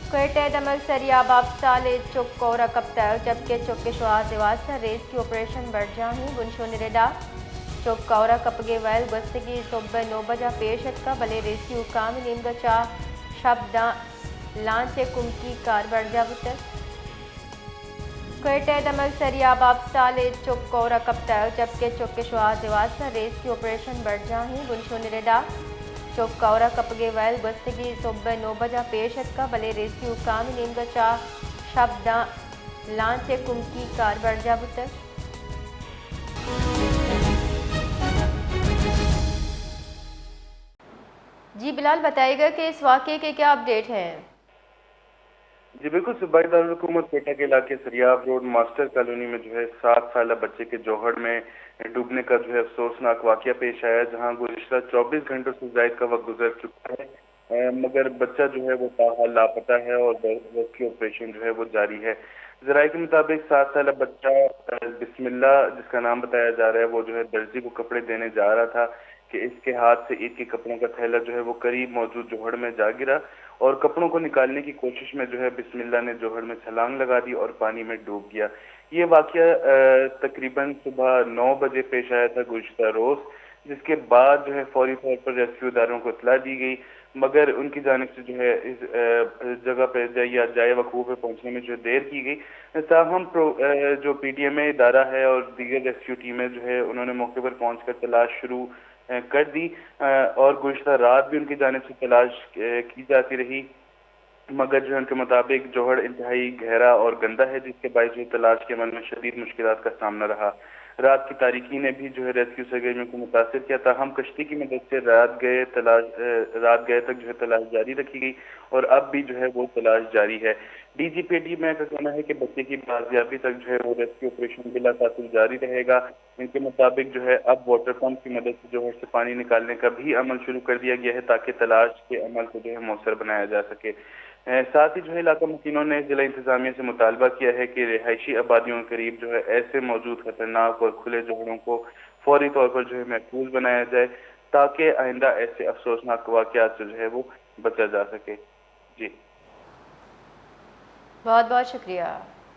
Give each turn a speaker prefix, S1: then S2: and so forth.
S1: Kuyate Damal Sariab Sale Chuk Kora Kapta, Jabke Chukke Shwa Devasta, Rescue Operation Barjahi, Bunshonireda, Chuk Kora Kapage Well, Gustagi, Subba Nobaja, Peshatka, Bale Rescue Kam, Nimgacha, Shabda, Lanche Kumki, Kar Barjabuta. Kuyate Damal Sariab Sale Chuk Kora Kapta, Jabke Chukke Shwa Devasta, Rescue Operation Barjahi, Bunshonireda. चोक कौरा कपगे well गस्तगी सोब्बे नोबजा पेशत का बले rescue काम नेमगचा शब्दा लांचे कुमकी car बरजाबुत। जी बिलाल बताइएगा कि इस वाक़े के क्या अपडेट हैं।
S2: जी बिल्कुल, सूबाई दारुल हुकूमत कोयटा के इलाके सरियाब रोड मास्टर कॉलोनी में 7 साल बच्चे के जोहड़ में डूबने का अफसोसनाक वाकया पेश आया, जहां गुज़िश्ता 24 घंटों से ज़ायद का वक्त गुजर चुका है, मगर बच्चा वो ताहाल लापता है और रेस्क्यू ऑपरेशन वो जारी है। जराये के मुताबिक 7 साल बच्चा बिस्मिल्लाह जिसका नाम बताया जा रहा है, वो दर्जी को कपड़े देने जा रहा था कि इसके हाथ से ईद के कपड़ों का थैला वो करीब मौजूद जोहड़ में जा गिरा और कपड़ों को निकालने की कोशिश में बिस्मिल्लाह ने जोहड़ में छलांग लगा दी और पानी में डूब गया। ये वाकया तकरीबन सुबह 9 बजे पेश आया था गुज़िश्ता रोज, जिसके बाद फौरी तौर पर रेस्क्यू इदारों को इत्तला दी गई, मगर उनकी जानिब से इस जगह पे या जाए वकूफ पे पहुंचने में देर की गई। ताहम जो पीटीएमए इदारा है और दीगर रेस्क्यू टीमें उन्होंने मौके पर पहुंचकर तलाश शुरू कर दी और गुज़िश्ता रात भी उनकी जानिब से तलाश की जाती रही, मगर उनके मुताबिक जोहड़ इंतहाई गहरा और गंदा है, जिसके बायस तलाश के अमल में शदीद मुश्किलात का सामना रहा। रात की तारीकी ने भी रेस्क्यू सरगर्मियों को मुतासिर किया था। हम कश्ती की मदद से रात गए तक तलाश जारी रखी गई और अब भी वो तलाश जारी है। डीजीपीडी में का कहना है कि बच्चे की बाजियाबी तक वो रेस्क्यू ऑपरेशन बिला तासुर जारी रहेगा। इनके मुताबिक अब वाटर पंप की मदद से जोहड़ से पानी निकालने का भी अमल शुरू कर दिया गया है, ताकि तलाश के अमल को मौसर बनाया जा सके। साथ ही इलाका मुकीनों ने जिला इंतजामिया से मुतालबा किया है कि रिहायशी आबादियों के करीब ऐसे मौजूद खतरनाक और खुले जोहड़ों को फौरी तौर पर महफूज बनाया जाए, ताकि आइंदा ऐसे अफसोसनाक वाकयात से वो बचा जा सके। जी
S1: बहुत बहुत शुक्रिया।